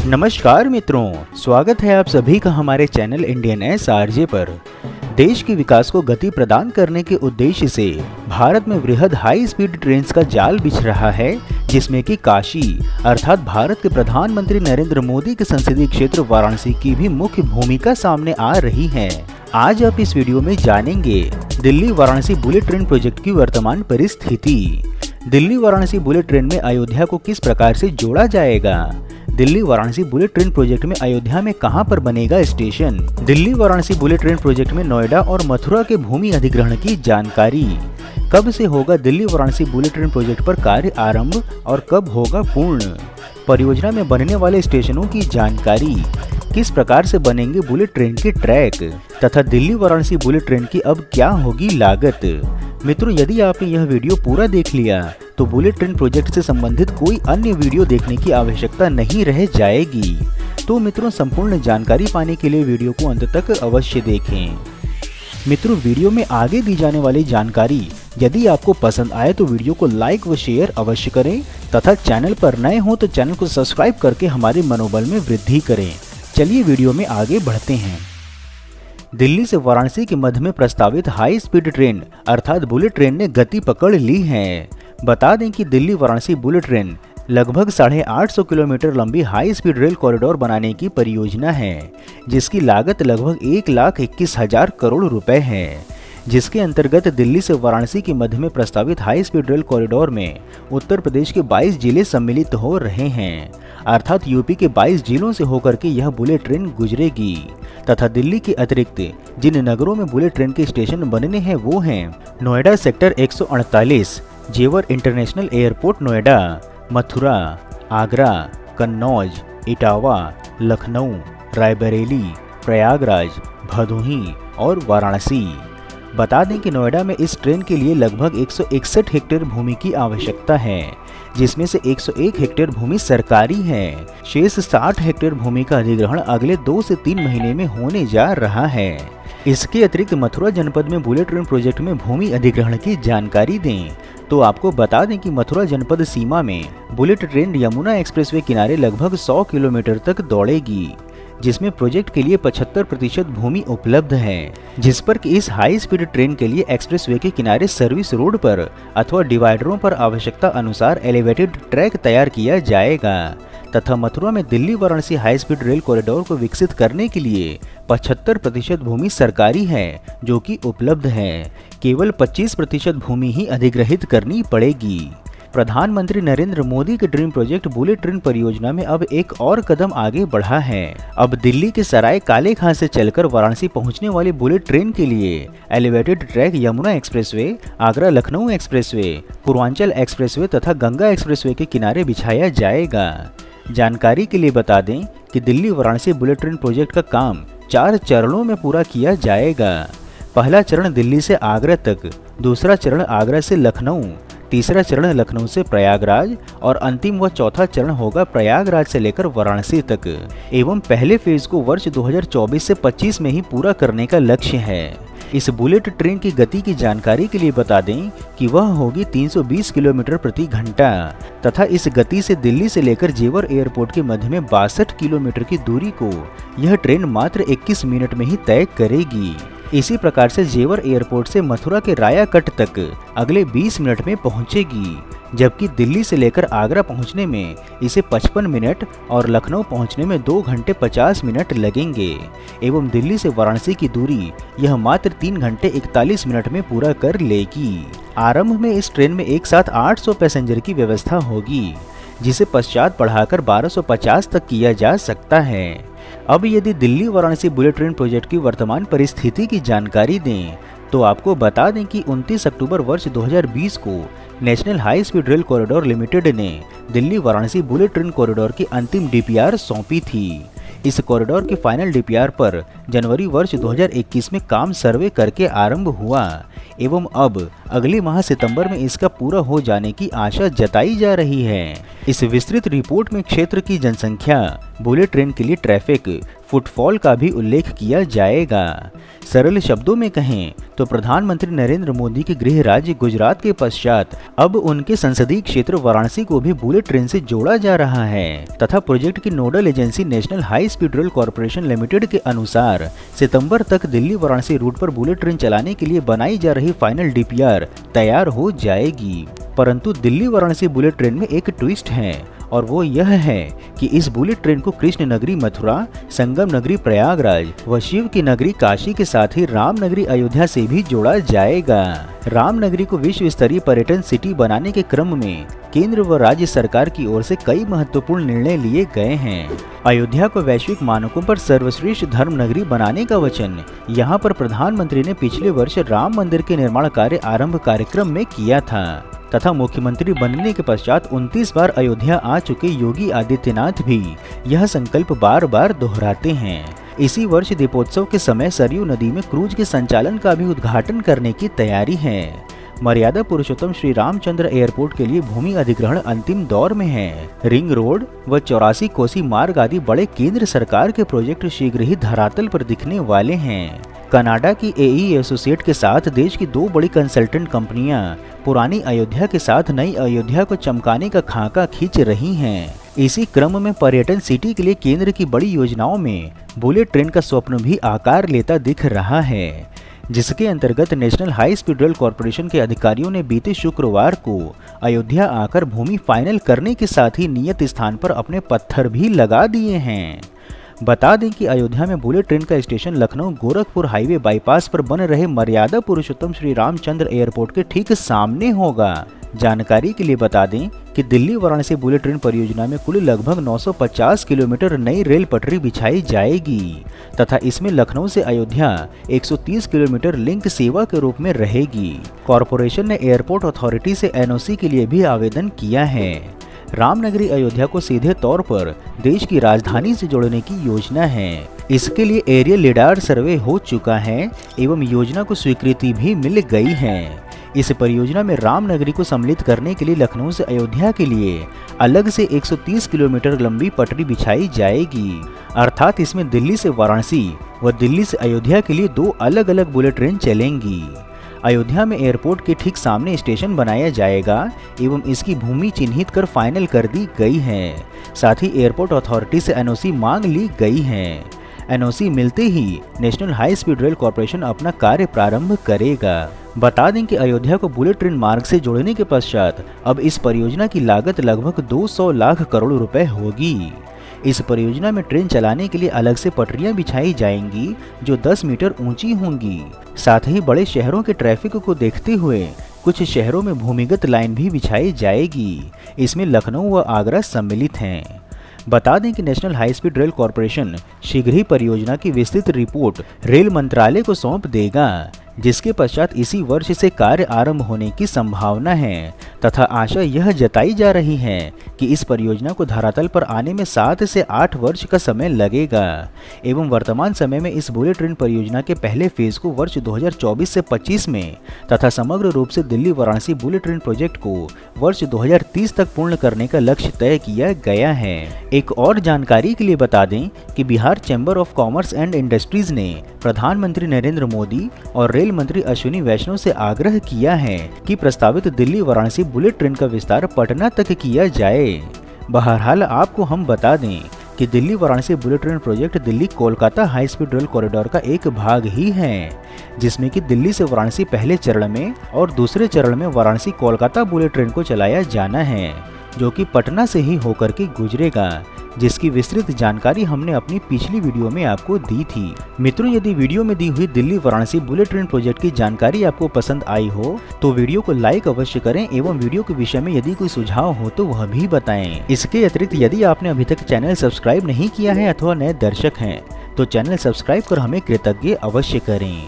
नमस्कार मित्रों, स्वागत है आप सभी का हमारे चैनल इंडियन एसआरजे पर। देश के विकास को गति प्रदान करने के उद्देश्य से भारत में वृहद हाई स्पीड ट्रेन्स का जाल बिछ रहा है, जिसमें कि काशी अर्थात भारत के प्रधानमंत्री नरेंद्र मोदी के संसदीय क्षेत्र वाराणसी की भी मुख्य भूमिका सामने आ रही है। आज आप इस वीडियो में जानेंगे Delhi Varanasi bullet train project की वर्तमान परिस्थिति। दिल्ली वाराणसी बुलेट ट्रेन में अयोध्या को किस प्रकार से जोड़ा जाएगा, Delhi Varanasi bullet train project में अयोध्या में कहां पर बनेगा station, Delhi Varanasi bullet train project में नोएडा और मथुरा के भूमि अधिग्रहण की जानकारी, कब से होगा Delhi Varanasi bullet train project पर कार्य आरंभ और कब होगा पूर्ण, परियोजना में बनने वाले स्टेशनों की जानकारी, किस प्रकार से बनेंगे बुलेट ट्रेन के ट्रैक तथा दिल्ली वाराणसी बुलेट ट्रेन की अब क्या होगी लागत। मित्रों, यदि आपने यह वीडियो पूरा देख लिया तो बुलेट ट्रेन प्रोजेक्ट से संबंधित कोई अन्य वीडियो देखने की आवश्यकता नहीं रह जाएगी। तो मित्रों, संपूर्ण जानकारी पाने के लिए वीडियो को अंत तक अवश्य देखें। मित्रों, वीडियो में आगे दी जाने वाली जानकारी यदि आपको पसंद आए तो वीडियो को लाइक व शेयर अवश्य करें तथा चैनल पर नए हो तो चैनल को सब्सक्राइब करके हमारे मनोबल में वृद्धि करें। चलिए वीडियो में आगे बढ़ते हैं। दिल्ली से वाराणसी के मध्य में प्रस्तावित हाई स्पीड ट्रेन अर्थात बुलेट ट्रेन ने गति पकड़ ली है। बता दें कि दिल्ली वाराणसी बुलेट ट्रेन लगभग 850 किलोमीटर लंबी हाई स्पीड रेल कॉरिडोर बनाने की परियोजना है, जिसकी लागत लगभग 1,21,000 करोड़ रुपए है, जिसके अंतर्गत दिल्ली से वाराणसी के मध्य में प्रस्तावित हाई स्पीड रेल कॉरिडोर में उत्तर प्रदेश के 22 जिले सम्मिलित हो रहे हैं, अर्थात यूपी के 22 जिलों से होकर के यह बुलेट ट्रेन गुजरेगी तथा दिल्ली के अतिरिक्त जिन नगरों में बुलेट ट्रेन के स्टेशन बनने हैं वो हैं नोएडा सेक्टर 148, जेवर इंटरनेशनल एयरपोर्ट नोएडा, मथुरा, आगरा, कन्नौज, इटावा, लखनऊ, रायबरेली, प्रयागराज, भदोही और वाराणसी। बता दें कि नोएडा में इस ट्रेन के लिए लगभग 161 हेक्टेयर भूमि की आवश्यकता है, जिसमें से 101 हेक्टेयर भूमि सरकारी है। शेष 60 हेक्टेयर भूमि का अधिग्रहण अगले 2 से 3 महीने में होने जा रहा है। इसके अतिरिक्त मथुरा जनपद में बुलेट ट्रेन प्रोजेक्ट में भूमि अधिग्रहण की जानकारी दें तो आपको बता दें कि मथुरा जनपद सीमा में बुलेट ट्रेन यमुना एक्सप्रेसवे किनारे लगभग 100 किलोमीटर तक दौड़ेगी, जिसमें प्रोजेक्ट के लिए 75% भूमि उपलब्ध है, जिस पर कि इस हाई स्पीड ट्रेन के लिए एक्सप्रेसवे के किनारे सर्विस रोड पर अथवा डिवाइडरों पर आवश्यकता अनुसार एलिवेटेड ट्रैक तैयार किया जाएगा तथा मथुरा में Delhi Varanasi high speed rail corridor को विकसित करने के लिए 75% भूमि सरकारी है जो कि उपलब्ध है, केवल 25% भूमि ही अधिग्रहित करनी पड़ेगी। प्रधानमंत्री नरेंद्र मोदी के ड्रीम प्रोजेक्ट बुलेट ट्रेन परियोजना में अब एक और कदम आगे बढ़ा है। अब दिल्ली के सराय काले खां से चलकर वाराणसी पहुंचने वाली बुलेट ट्रेन के लिए elevated track Yamuna expressway, Agra Lucknow expressway, Purvanchal expressway तथा गंगा एक्सप्रेसवे के किनारे बिछाया जाएगा। जानकारी के लिए बता दें कि Delhi Varanasi bullet train project का काम 4 चरणों में पूरा किया जाएगा। पहला चरण दिल्ली से आगरा तक, दूसरा चरण आगरा से लखनऊ, तीसरा चरण लखनऊ से प्रयागराज और अंतिम व चौथा चरण होगा प्रयागराज से लेकर वाराणसी तक एवं पहले फेज को वर्ष 2024 से 25 में ही पूरा करने का लक्ष्य है। इस बुलेट ट्रेन की गति की जानकारी के लिए बता दें कि वह होगी 320 किलोमीटर प्रति घंटा तथा इस गति से दिल्ली से लेकर जेवर एयरपोर्ट के मध्य में 62 किलोमीटर की दूरी को यह ट्रेन मात्र 21 मिनट में ही तय करेगी। इसी प्रकार से जेवर एयरपोर्ट से मथुरा के रायाकट तक अगले 20 मिनट में पहुंचेगी, जबकि दिल्ली से लेकर आगरा पहुंचने में इसे 55 मिनट और लखनऊ पहुंचने में 2 घंटे 50 मिनट लगेंगे एवं दिल्ली से वाराणसी की दूरी यह मात्र 3 घंटे 41 मिनट में पूरा कर लेगी। आरंभ में इस ट्रेन में एक साथ 800 पैसेंजर की व्यवस्था होगी, जिसे पश्चात बढ़ाकर 1250 तक किया जा सकता है। अब यदि Delhi Varanasi bullet train project की वर्तमान परिस्थिति की जानकारी दें तो आपको बता दें कि 29 अक्टूबर वर्ष 2020 को national high speed rail corridor limited ने Delhi Varanasi bullet train corridor की अंतिम डीपीआर सौंपी थी। इस कॉरिडोर के फाइनल डीपीआर पर जनवरी वर्ष 2021 में काम सर्वे करके आरंभ हुआ एवं अब अगले माह सितंबर में इसका पूरा हो जाने की आशा जताई जा रही है। इस विस्तृत रिपोर्ट में क्षेत्र की जनसंख्या, बुलेट ट्रेन के लिए ट्रैफिक, फुटफॉल का भी उल्लेख किया जाएगा। सरल शब्दों में कहें तो प्रधानमंत्री नरेंद्र मोदी के गृह राज्य गुजरात के पश्चात अब उनके संसदीय क्षेत्र वाराणसी को भी बुलेट ट्रेन से जोड़ा जा रहा है तथा प्रोजेक्ट की nodal agency national high speed rail corporation limited के अनुसार सितंबर तक दिल्ली वाराणसी रूट पर बुलेट ट्रेन चलाने के लिए बनाई जा रही फाइनल डीपीआर तैयार हो जाएगी। परंतु दिल्ली वाराणसी बुलेट ट्रेन में एक ट्विस्ट है और वो यह है कि इस बुलेट ट्रेन को कृष्ण नगरी मथुरा, संगम नगरी प्रयागराज व शिव की नगरी काशी के साथ ही राम नगरी अयोध्या से भी जोड़ा जाएगा। राम नगरी को विश्व स्तरीय पर्यटन सिटी बनाने के क्रम में केंद्र व राज्य सरकार की ओर से कई महत्वपूर्ण निर्णय लिए गए हैं। अयोध्या को वैश्विक मानकों पर सर्वश्रेष्ठ धर्म नगरी बनाने का वचन यहाँ पर प्रधानमंत्री ने पिछले वर्ष राम मंदिर के निर्माण कार्य आरंभ कार्यक्रम में किया था तथा मुख्यमंत्री बनने के पश्चात 29 बार अयोध्या आ चुके योगी आदित्यनाथ भी यह संकल्प बार बार दोहराते हैं। इसी वर्ष दीपोत्सव के समय सरयू नदी में क्रूज के संचालन का भी उद्घाटन करने की तैयारी है। मर्यादा पुरुषोत्तम श्री रामचंद्र एयरपोर्ट के लिए भूमि अधिग्रहण अंतिम दौर में है। रिंग रोड व 84 कोसी मार्ग आदि बड़े केंद्र सरकार के प्रोजेक्ट शीघ्र ही धरातल पर दिखने वाले हैं। कनाडा की एई एसोसिएट के साथ देश की 2 बड़ी कंसल्टेंट कंपनियां पुरानी अयोध्या के साथ नई अयोध्या को चमकाने का खाका खींच रही हैं। इसी क्रम में पर्यटन सिटी के लिए केंद्र की बड़ी योजनाओं में बुलेट ट्रेन का स्वप्न भी आकार लेता दिख रहा है, जिसके अंतर्गत national high speed rail corporation के अधिकारियों ने बीते शुक्रवार को अयोध्या आकर भूमि फाइनल करने के साथ ही नियत स्थान पर अपने पत्थर भी लगा दिए हैं। बता दें कि अयोध्या में बुलेट ट्रेन का station Lucknow Gorakhpur highway bypass पर बन रहे मर्यादा पुरुषोत्तम श्री रामचंद्र एयरपोर्ट के ठीक सामने होगा। जानकारी के लिए बता दें कि दिल्ली वाराणसी बुलेट ट्रेन परियोजना में कुल लगभग 950 किलोमीटर नई रेल पटरी बिछाई जाएगी तथा इसमें लखनऊ से अयोध्या 130 किलोमीटर लिंक सेवा के रूप में रहेगी। कॉरपोरेशन ने एयरपोर्ट अथॉरिटी से एनओसी के लिए भी आवेदन किया है। रामनगरी अयोध्या को सीधे तौर पर देश की राजधानी से जोड़ने की योजना है। इसके लिए एरियल लिडार सर्वे हो चुका है एवं योजना को स्वीकृति भी मिल गई है। इस परियोजना में रामनगरी को सम्मिलित करने के लिए लखनऊ से अयोध्या के लिए अलग से 130 किलोमीटर लंबी पटरी बिछाई जाएगी, अर्थात इसमें दिल्ली से वाराणसी व दिल्ली से अयोध्या के लिए 2 अलग अलग बुलेट ट्रेन चलेंगी। अयोध्या में एयरपोर्ट के ठीक सामने स्टेशन बनाया जाएगा एवं इसकी भूमि चिन्हित कर फाइनल कर दी गई है। साथ ही एयरपोर्ट अथॉरिटी से एनओसी मांग ली गई है। एनओसी मिलते ही national high speed rail corporation अपना कार्य प्रारंभ करेगा। बता दें कि अयोध्या को बुलेट ट्रेन मार्ग से जोड़ने के पश्चात अब इस परियोजना की लागत लगभग 200 लाख करोड़ रुपए होगी। इस परियोजना में ट्रेन चलाने के लिए अलग से पटरियां बिछाई जाएंगी जो 10 मीटर ऊंची होंगी। साथ ही बड़े शहरों के ट्रैफिक को देखते हुए कुछ शहरों में भूमिगत लाइन भी बिछाई जाएगी। इसमें लखनऊ व आगरा सम्मिलित हैं। बता दें कि national high speed rail corporation शीघ्र ही परियोजना की विस्तृत रिपोर्ट रेल मंत्रालय को सौंप देगा, जिसके पश्चात इसी वर्ष से कार्य आरंभ होने की संभावना है तथा आशा यह जताई जा रही है कि इस परियोजना को धरातल पर आने में 7 से 8 वर्ष का समय लगेगा एवं वर्तमान समय में इस बुलेट ट्रेन परियोजना के पहले फेज को वर्ष 2024 से 25 में तथा समग्र रूप से Delhi Varanasi bullet train project को वर्ष 2030 तक पूर्ण करने का लक्ष्य तय किया गया है। एक और जानकारी के लिए बता दें कि Bihar chamber of commerce and industries ने प्रधानमंत्री नरेंद्र मोदी और रेल मंत्री अश्विनी वैष्णव से आग्रह किया है कि प्रस्तावित दिल्ली वाराणसी बुलेट ट्रेन का विस्तार पटना तक किया जाए। बहरहाल आपको हम बता दें कि Delhi Varanasi bullet train project Delhi Kolkata high speed rail corridor का एक भाग ही है, जिसमें कि दिल्ली से वाराणसी पहले चरण में और दूसरे चरण में वाराणसी कोलकाता बुलेट ट्रेन को चलाया जाना है, जो कि पटना से ही होकर के गुजरेगा, जिसकी विस्तृत जानकारी हमने अपनी पिछली वीडियो में आपको दी थी। मित्रों, यदि वीडियो में दी हुई Delhi Varanasi bullet train project की जानकारी आपको पसंद आई हो तो वीडियो को लाइक अवश्य करें एवं वीडियो के विषय में यदि कोई सुझाव हो तो वह भी बताएं। इसके अतिरिक्त यदि आपने अभी तक चैनल सब्सक्राइब नहीं किया है अथवा नए दर्शक हैं तो चैनल सब्सक्राइब कर हमें कृतज्ञ अवश्य करें।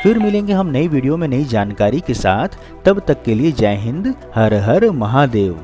फिर मिलेंगे हम नई वीडियो में नई जानकारी के साथ। तब तक के लिए जय हिंद, हर हर महादेव।